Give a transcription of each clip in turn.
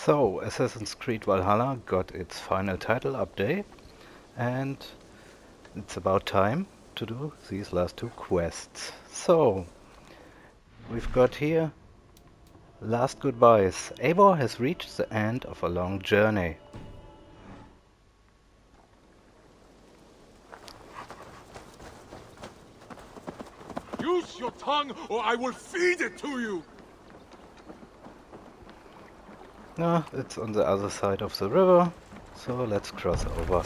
So, Assassin's Creed Valhalla got its final title update, and it's about time to do these last two quests. So, we've got here last goodbyes. Eivor has reached the end of a long journey. Use your tongue, or I will feed it to you! It's on the other side of the river, so let's cross over.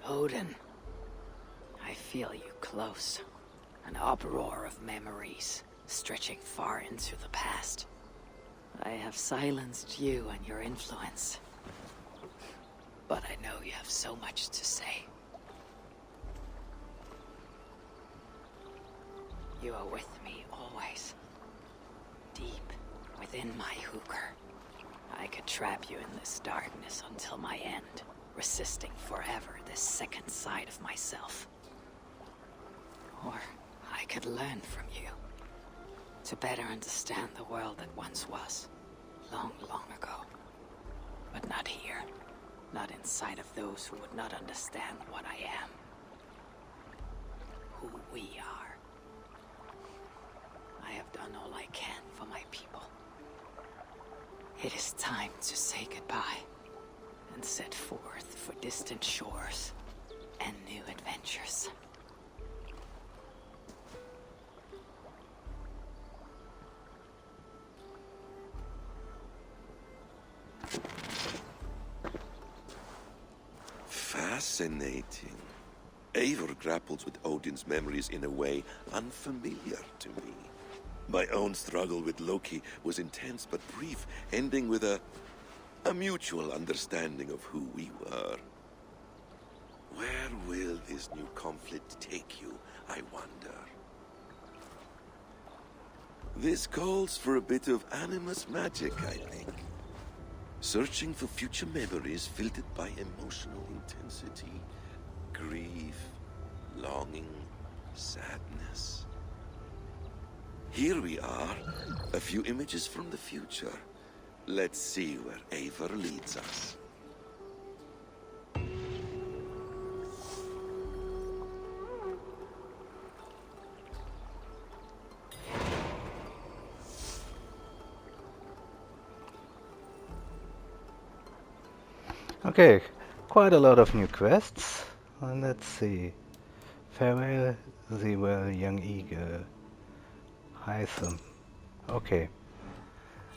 Odin, I feel you close. An uproar of memories, stretching far into the past. I have silenced you and your influence. But I know you have so much to say. You are with me always. Deep within my hooker. I could trap you in this darkness until my end. Resisting forever this second side of myself. Or I could learn from you. To better understand the world that once was. Long, long ago. But not here. Not inside of those who would not understand what I am. Who we are. I have done all I can for my people. It is time to say goodbye. And set forth for distant shores and new adventures. Fascinating. Eivor grapples with Odin's memories in a way unfamiliar to me. My own struggle with Loki was intense but brief, ending with a mutual understanding of who we were. Where will this new conflict take you, I wonder? This calls for a bit of animus magic, I think. Searching for future memories filtered by emotional intensity, grief, longing, sadness. Here we are, a few images from the future. Let's see where Eivor leads us. Okay, quite a lot of new quests. And let's see. Farewell, the well young eagle. Hytham. Okay.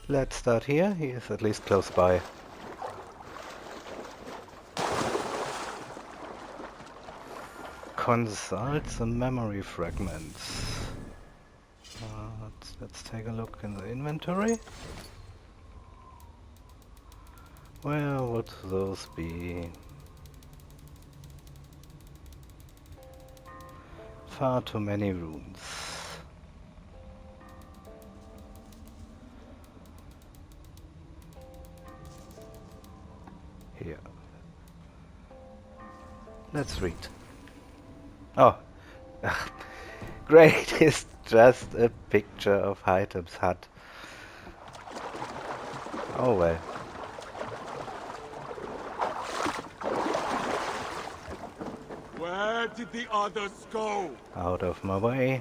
Let's start here. He is at least close by. Consult the memory fragments. Let's take a look in the inventory. Where would those be? Far too many rooms. Here. Let's read. Oh, great! It's just a picture of Hytham's hut. Oh well. Where did the others go? Out of my way.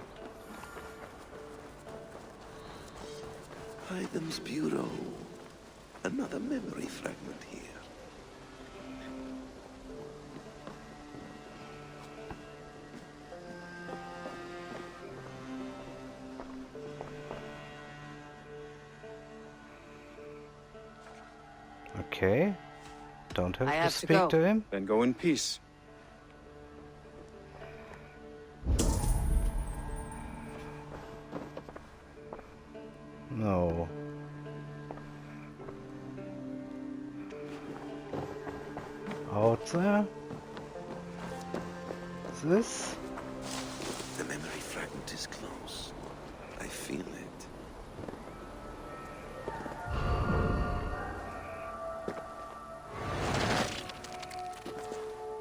Hytham's bureau. Another memory fragment here. Okay. Don't have I to have to speak go. to him. Then go in peace. No. out there. This? The memory fragment is close. I feel it.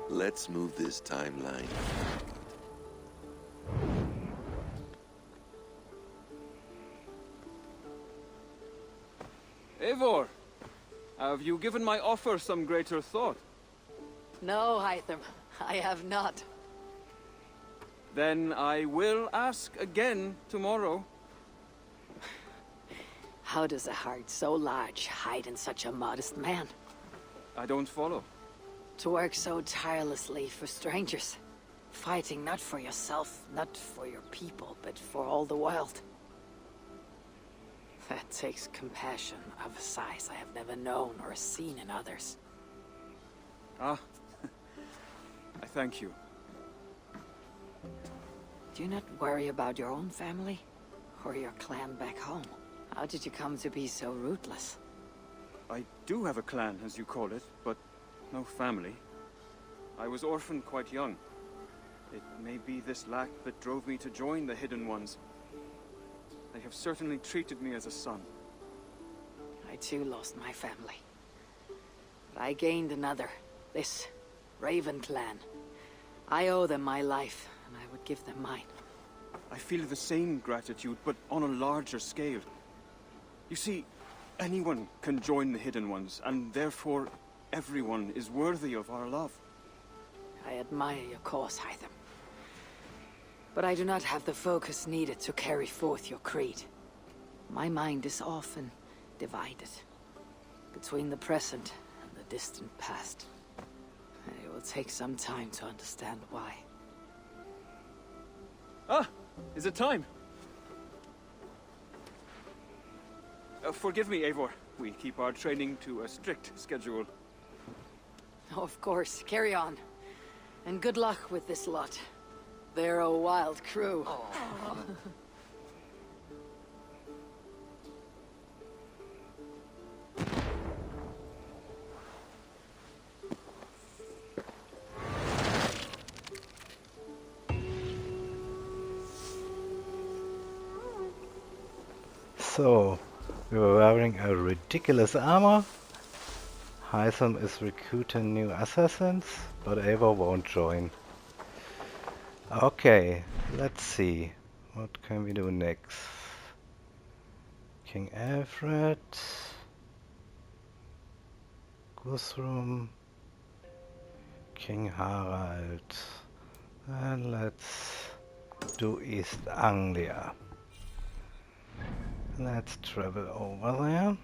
Let's move this timeline. Eivor, have you given my offer some greater thought? No, Hytham, I have not. Then I will ask again tomorrow. How does a heart so large hide in such a modest man? I don't follow. To work so tirelessly for strangers. Fighting not for yourself, not for your people, but for all the world. That takes compassion of a size I have never known or seen in others. Ah, I thank you. Do you not worry about your own family? Or your clan back home? How did you come to be so ruthless? I do have a clan, as you call it, but no family. I was orphaned quite young. It may be this lack that drove me to join the Hidden Ones. They have certainly treated me as a son. I too lost my family. But I gained another. This Raven clan. I owe them my life, and I would give them mine. I feel the same gratitude, but on a larger scale. You see, anyone can join the Hidden Ones, and therefore everyone is worthy of our love. I admire your cause, Hytham. But I do not have the focus needed to carry forth your creed. My mind is often divided between the present and the distant past. It will take some time to understand why. Ah! Is it time? Forgive me, Eivor. We keep our training to a strict schedule. Oh, of course. Carry on. And good luck with this lot. They're a wild crew. So, we were wearing a ridiculous armor. Hytham is recruiting new assassins, but Eivor won't join. Okay, let's see. What can we do next? King Alfred. Guthrum. King Harald. And let's do East Anglia. Let's travel over there.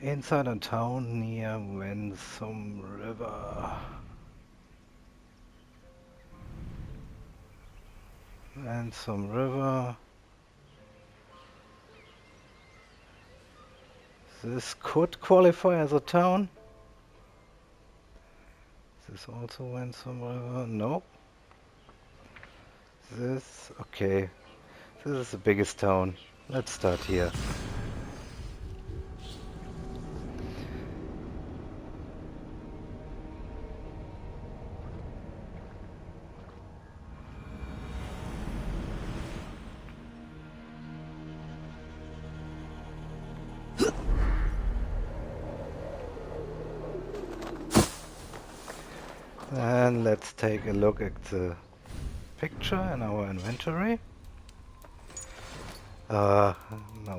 Inside a town near Wensum River. Wensum River. This could qualify as a town. Is this also Wensum River? No. This, okay. This is the biggest town. Let's start here. And let's take a look at the picture in our inventory. Now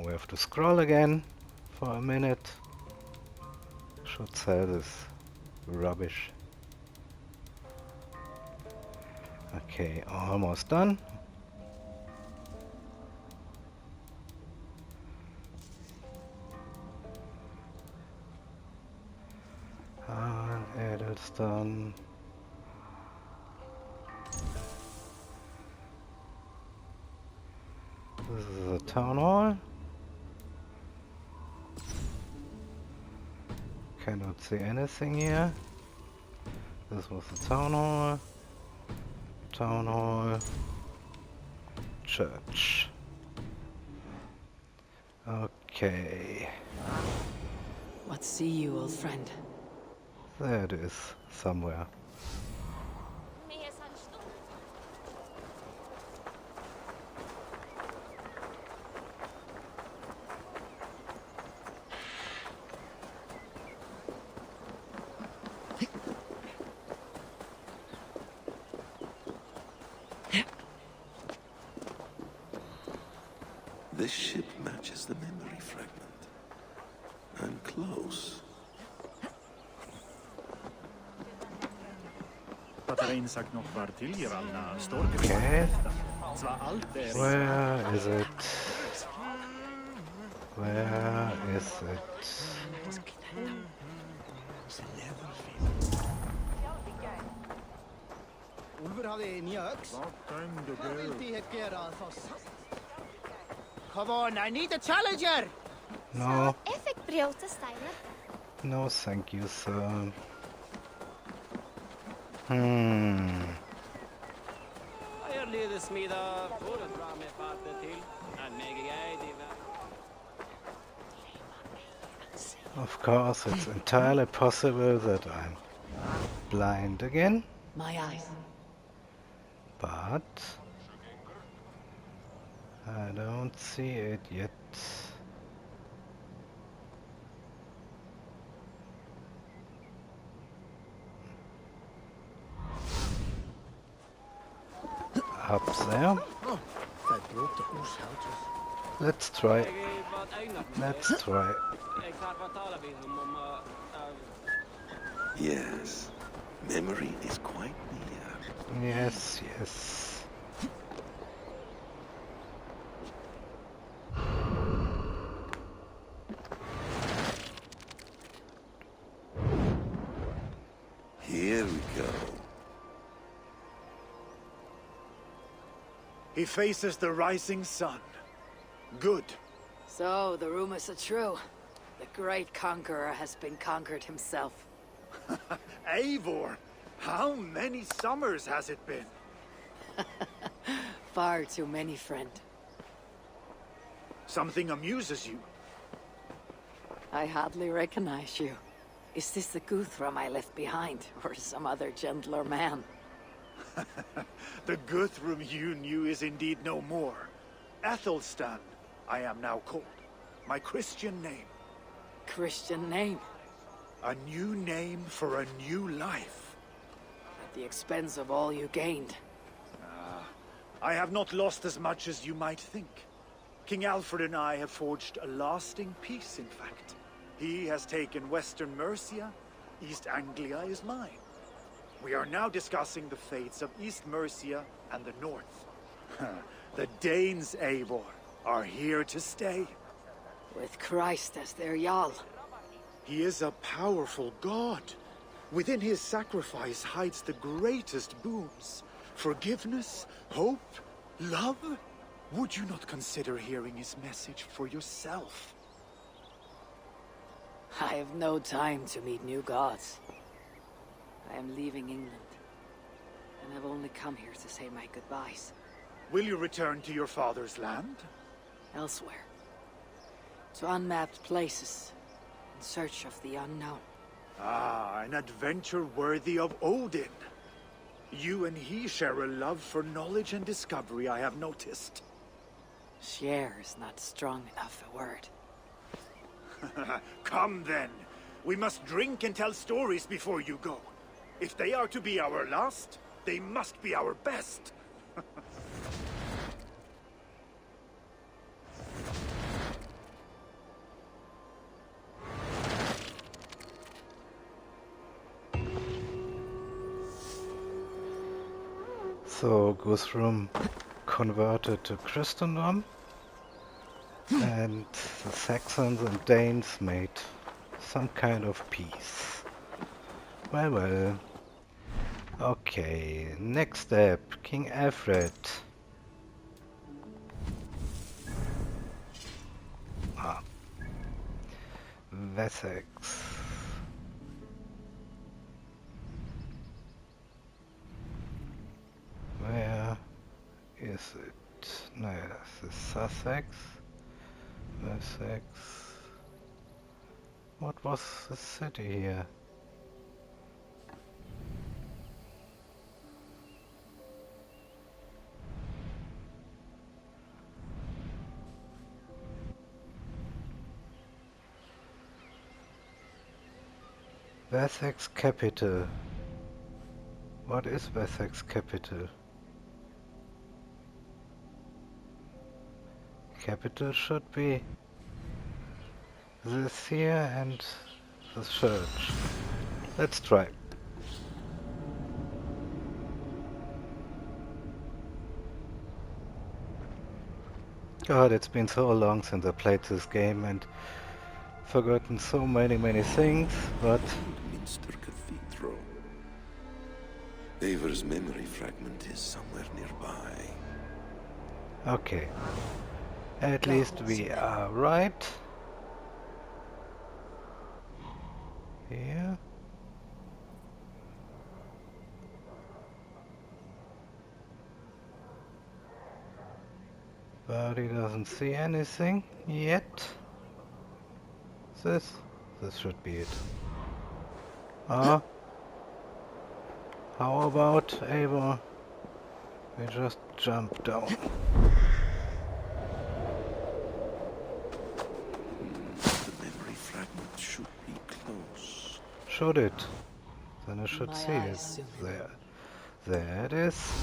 we have to scroll again for a minute. Should sell this rubbish. Okay, almost done. Edelstone. This is a town hall. Cannot see anything here. This was the town hall. Town hall. Church. Okay, What see you, old friend? there it is, somewhere. This ship matches the memory fragment. I'm close. Okay, where is it? Where is it? Úlfur hafði nýja öx. Hvað vildi ég gera að fá salt? Come on, I need a challenger! No, Jeg fikk brjóta steiner. no thank you, sir. Jeg lyder smida for å dra med fatet til. Meg jeg de Of course, it's entirely possible that I'm blind again, My eyes. but I don't see it yet. Up there. Það bróta úrsátur. Let's try. var øynene. Let's try. Jeg tar for tale med dem om Yes, memory is quite near. Yes, yes. Here we go. He faces the rising sun. Good. So, the rumors are true. The great conqueror has been conquered himself. Eivor, how many summers has it been? Far too many, friend. Something amuses you. I hardly recognize you. Is this the Guthrum I left behind, or some other gentler man? The Guthrum you knew is indeed no more. Athelstan, I am now called. My Christian name. Christian name, A new name for a new life. at the expense of all you gained. I have not lost as much as you might think. King Alfred and I have forged a lasting peace, in fact. He has taken Western Mercia, East Anglia is mine. We are now discussing the fates of East Mercia and the North. The Danes, Eivor, are here to stay. With Christ as their Jarl. He is a powerful god. Within his sacrifice hides the greatest boons. Forgiveness, hope, love. Would you not consider hearing his message for yourself? I have no time to meet new gods. I am leaving England, and I've only come here to say my goodbyes. Will you return to your father's land? Elsewhere. To unmapped places, in search of the unknown. Ah, an adventure worthy of Odin. You and he share a love for knowledge and discovery, I have noticed. Share is not strong enough a word. Come then. We must drink and tell stories before you go. If they are to be our last, they must be our best. So Guthrum converted to Christendom, and the Saxons and Danes made some kind of peace. Well, well. Okay, next step, King Alfred. Ah. Wessex. Where is it? No, this is Sussex. Wessex. What was the city here? Wessex capital. What is Wessex capital? Capital should be this here and the church. Let's try. God, it's been so long since I played this game and forgotten so many things, but Minster Cathedral. Eivor's memory fragment is somewhere nearby. okay. At least we are right. Here. But he doesn't see anything yet. This should be it. Ah. How about Eivor? We just jump down. The memory fragment should be close. Should it? Then I should My see it. eyes. There. There it is.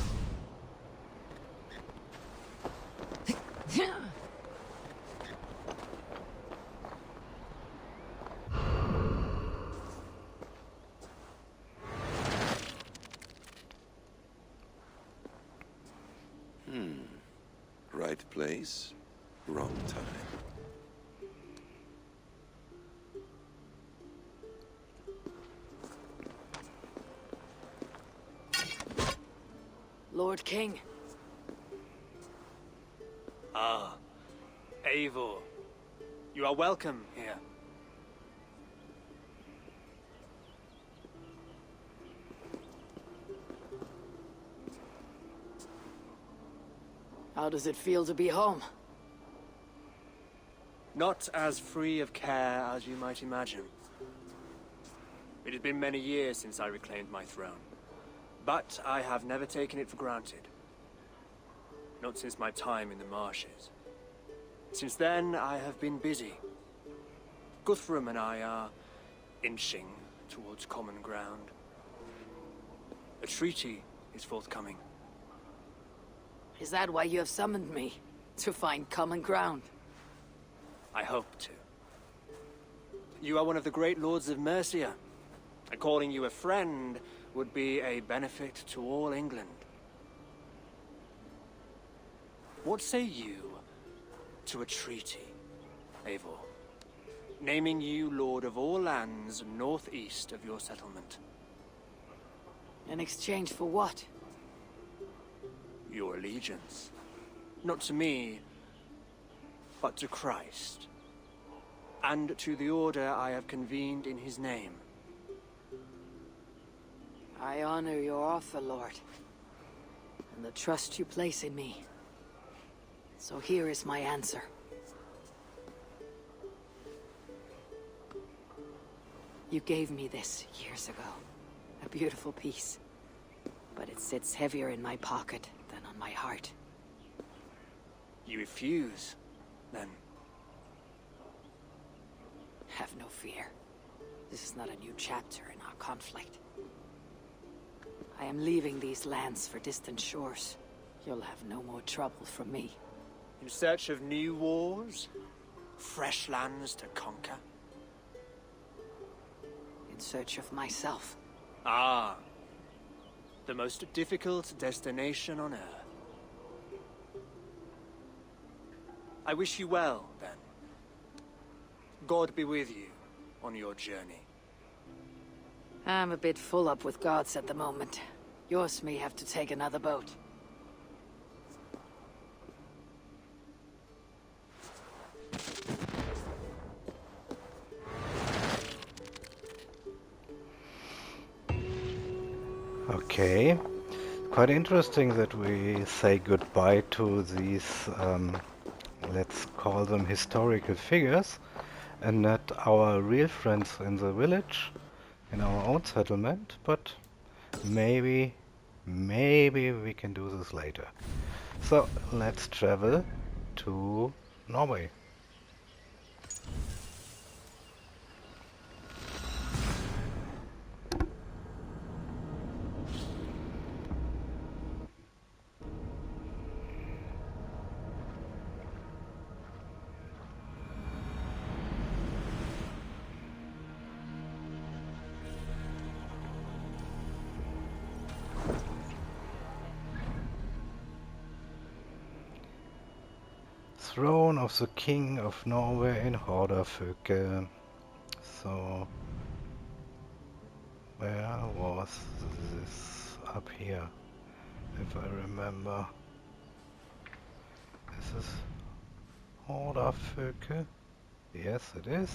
Right place, wrong time. Lord King. Ah, Eivor. You are welcome here. How does it feel to be home? Not as free of care as you might imagine. It has been many years since I reclaimed my throne, but I have never taken it for granted. Not since my time in the marshes. Since then, I have been busy. Guthrum and I are inching towards common ground. A treaty is forthcoming. Is that why you have summoned me? To find common ground? I hope to. You are one of the great lords of Mercia, and calling you a friend would be a benefit to all England. What say you to a treaty, Eivor? Naming you lord of all lands northeast of your settlement. In exchange for what? Your allegiance. Not to me, but to Christ. And to the order I have convened in his name. I honor your offer, Lord, and the trust you place in me. So here is my answer. You gave me this years ago. A beautiful piece. But it sits heavier in my pocket than on my heart. You refuse, then? Have no fear. This is not a new chapter in our conflict. I am leaving these lands for distant shores. You'll have no more trouble from me. In search of new wars? Fresh lands to conquer? In search of myself. Ah. The most difficult destination on Earth. I wish you well, then. God be with you on your journey. I'm a bit full up with gods at the moment. Yours may have to take another boat. Okay. Quite interesting that we say goodbye to these let's call them historical figures, and not our real friends in the village, in our own settlement, but maybe we can do this later. So let's travel to Norway. Throne of the King of Norway in Hordafoke. So, where was this? Up here, if I remember. This is Hordafoke. Yes, it is.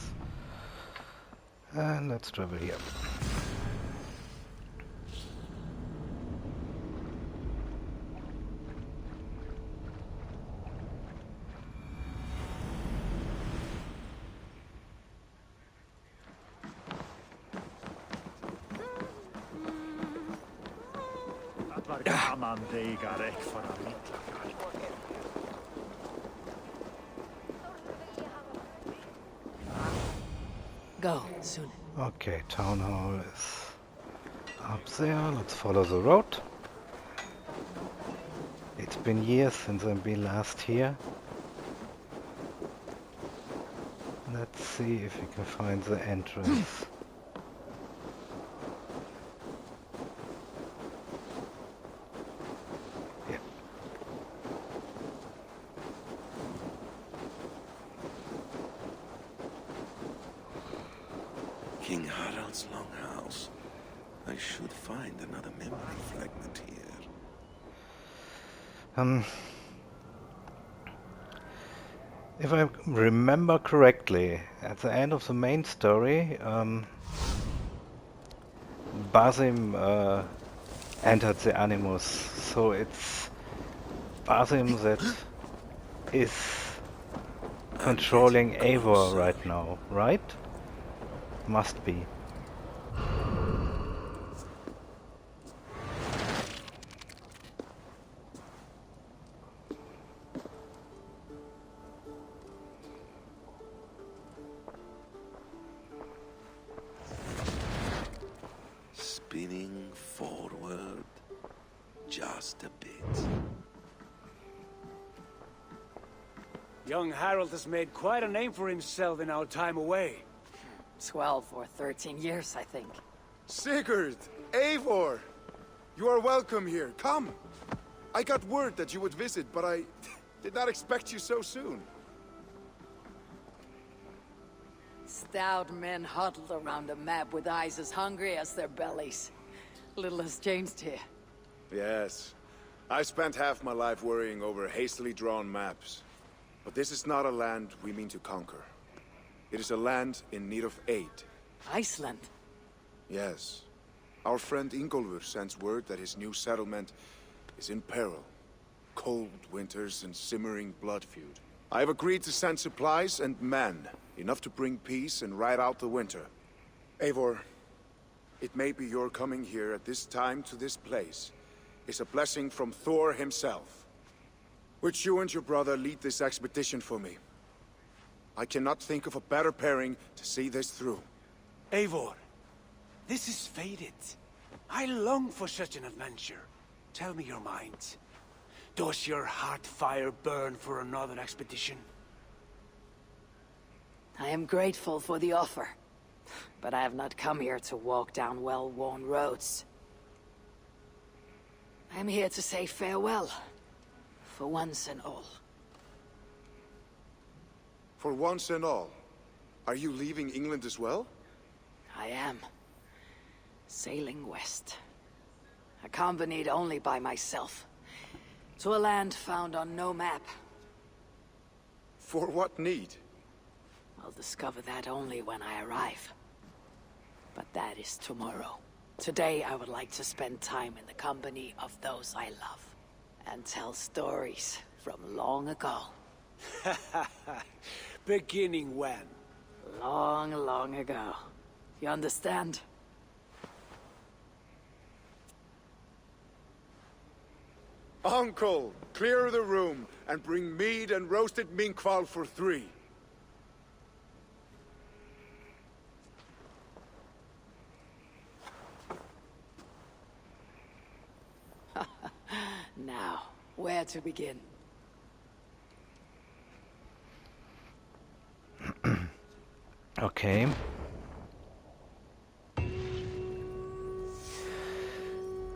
And let's travel here. Var gaman deigarek for a little. Go, soon. Okay, town hall is up there. Let's follow the road. It's been years since I've been last here. Let's see if we can find the entrance. Yep. King Harald's longhouse. I should find another memory fragment here. If I remember correctly, at the end of the main story, Basim entered the Animus, so it's Basim that is controlling Eivor right now, right? Must be. Spinning forward just a bit. Young Harold has made quite a name for himself in our time away. 12 or 13 years, I think. Sigurd! Eivor! You are welcome here. Come! I got word that you would visit, but I did not expect you so soon. Stout men huddled around a map with eyes as hungry as their bellies. Little has changed here. Yes. I spent half my life worrying over hastily drawn maps. But this is not a land we mean to conquer. It is a land in need of aid. Iceland? Yes. Our friend Ingólfur sends word that his new settlement is in peril. Cold winters and simmering blood feud. I have agreed to send supplies and men, enough to bring peace and ride out the winter. Eivor, it may be your coming here at this time to this place is a blessing from Thor himself. Would you and your brother lead this expedition for me? I cannot think of a better pairing to see this through. Eivor, this is fated. I long for such an adventure. Tell me your mind. Does your heart fire burn for another expedition? I am grateful for the offer, but I have not come here to walk down well-worn roads. I am here to say farewell, for once and all. For once and all, are you leaving England as well? I am. Sailing west. Accompanied only by myself. To a land found on no map. For what need? I'll discover that only when I arrive. But that is tomorrow. Today I would like to spend time in the company of those I love. And tell stories from long ago. Beginning when? Long, long ago. You understand? Uncle, clear the room and bring mead and roasted minkval for 3. Now, where to begin? Okay.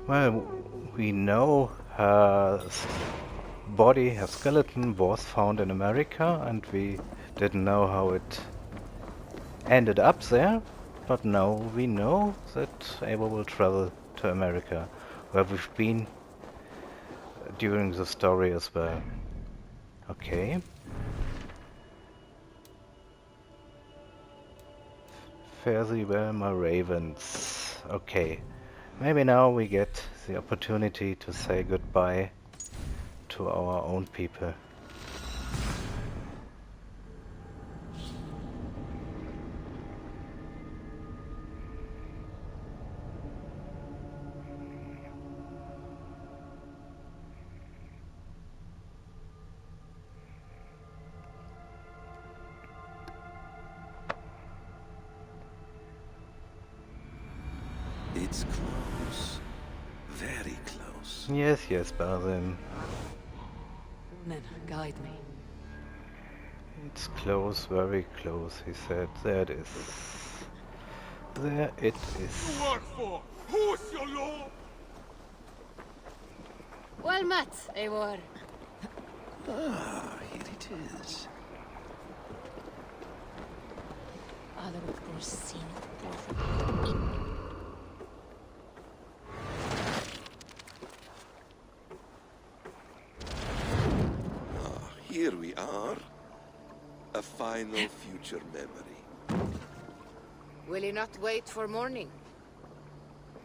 Well, we know her body, her skeleton, was found in America, and we didn't know how it ended up there. But now we know that Eivor will travel to America, where we've been during the story as well. Okay. Fare thee well, my ravens. Okay. Maybe now we get the opportunity to say goodbye to our own people. It's close. Very close. Yes, Basim. Then guide me. It's close, very close, he said. There it is. There it is. For? Who's your lord? Well met, Eivor. Ah, here it is. Here we are. A final future memory. Will you not wait for morning?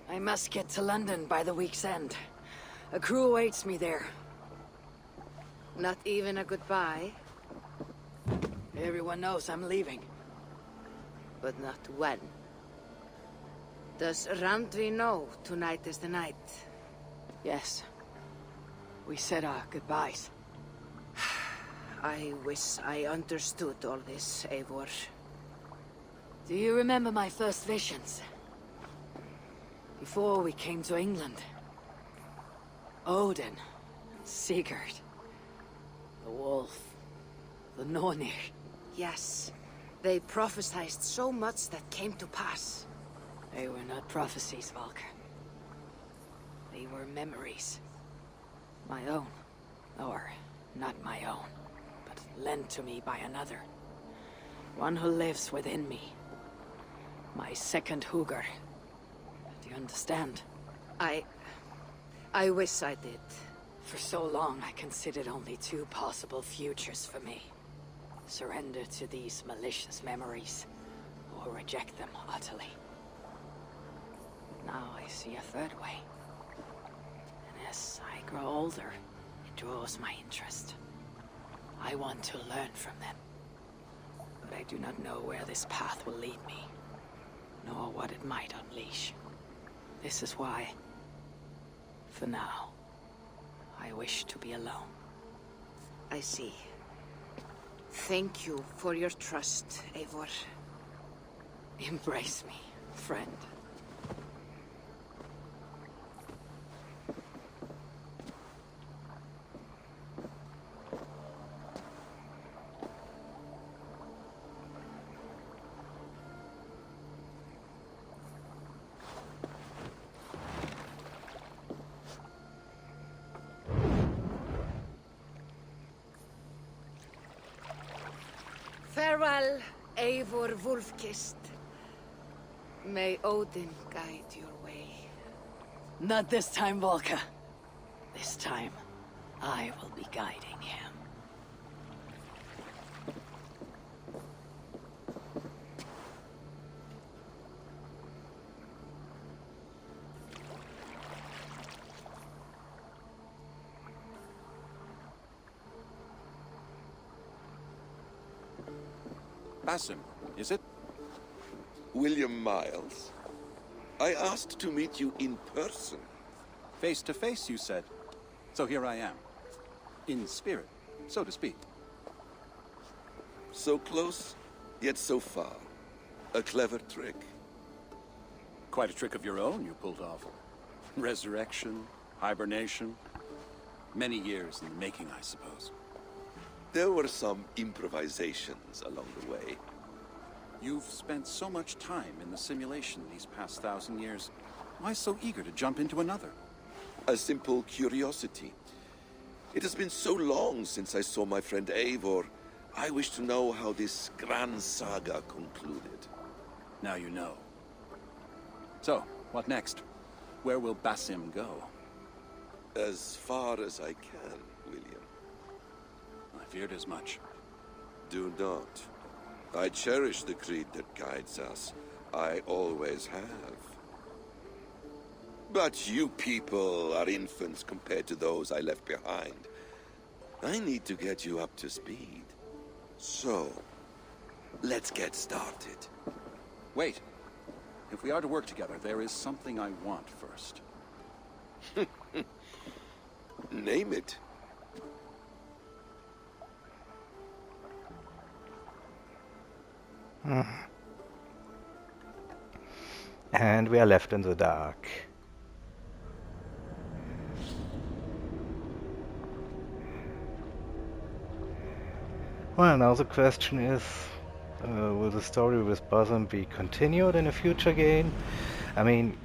I must get to London by the week's end. A crew awaits me there. Not even a goodbye, Everyone knows I'm leaving. but not when. Does Randvi know tonight is the night? Yes. We said our goodbyes. I wish I understood all this, Eivor. Do you remember my first visions? Before we came to England. Odin, Sigurd, the wolf, the Nornir. Yes, they prophesied so much that came to pass. They were not prophecies, Valker. They were memories. My own. Or not my own, but lent to me by another. One who lives within me. My second Hugr. Do you understand? I wish I did. For so long, I considered only 2 possible futures for me. Surrender to these malicious memories, or reject them utterly. Now I see a third way. And as I grow older, it draws my interest. I want to learn from them. But I do not know where this path will lead me, nor what it might unleash. This is why, for now, I wish to be alone. I see. Thank you for your trust, Eivor. Embrace me, friend. Farewell, Eivor Wolfkist. May Odin guide your way. Not this time, Volka. This time, I will be guiding him. Basim, is it? William Miles. I asked to meet you in person. Face to face, you said. So here I am. In spirit, so to speak. So close, yet so far. A clever trick. Quite a trick of your own you pulled off. Resurrection, hibernation. Many years in the making, I suppose. There were some improvisations along the way. You've spent so much time in the simulation these past 1,000 years. Why so eager to jump into another? A simple curiosity. It has been so long since I saw my friend Eivor. I wish to know how this grand saga concluded. Now you know. So, what next? Where will Basim go? As far as I can, William. I feared as much. Do not. I cherish the creed that guides us. I always have. But you people are infants compared to those I left behind. I need to get you up to speed. So, let's get started. Wait. If we are to work together, there is something I want first. Name it. And we are left in the dark. Well, now the question is, will the story with Basim be continued in a future game? I mean,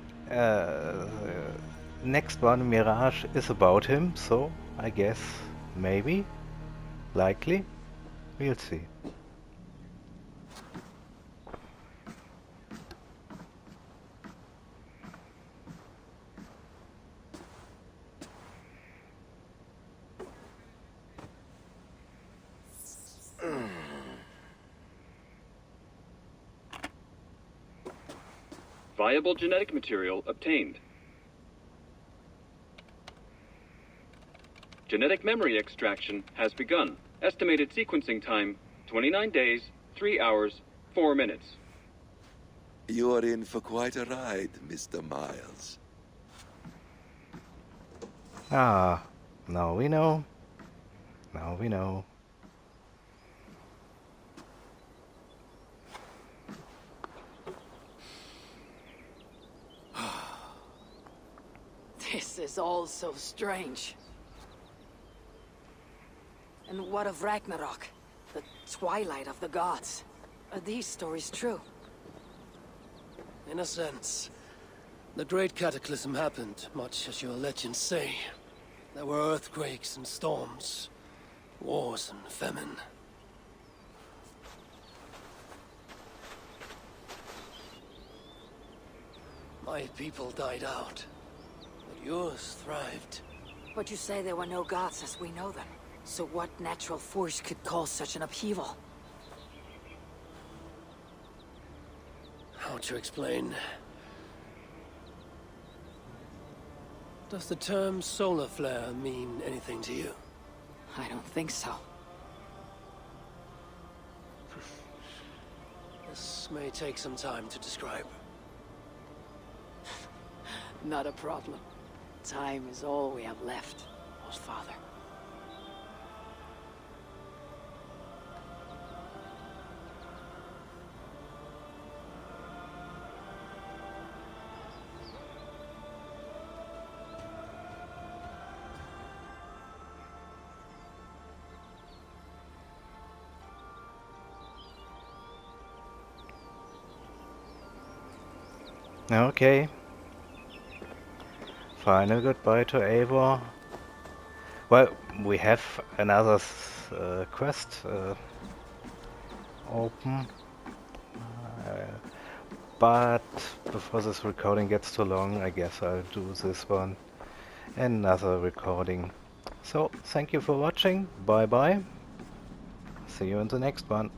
next one, Mirage, is about him, so I guess maybe, likely, we'll see. Viable genetic material obtained. Genetic memory extraction has begun. Estimated sequencing time, 29 days, 3 hours, 4 minutes. You are in for quite a ride, Mr. Miles. Ah, now we know. Now we know. This is all so strange. And what of Ragnarok? The twilight of the gods? Are these stories true? In a sense. The Great Cataclysm happened, much as your legends say. There were earthquakes and storms, wars and famine. My people died out, but yours thrived. But you say there were no gods as we know them. So what natural force could cause such an upheaval? How to explain? Does the term solar flare mean anything to you? I don't think so. This may take some time to describe. Not a problem. Time is all we have left, old father. Okay. Final goodbye to Eivor. Well, we have another quest open. But before this recording gets too long, I guess I'll do this one. Another recording. So, thank you for watching. Bye bye. See you in the next one.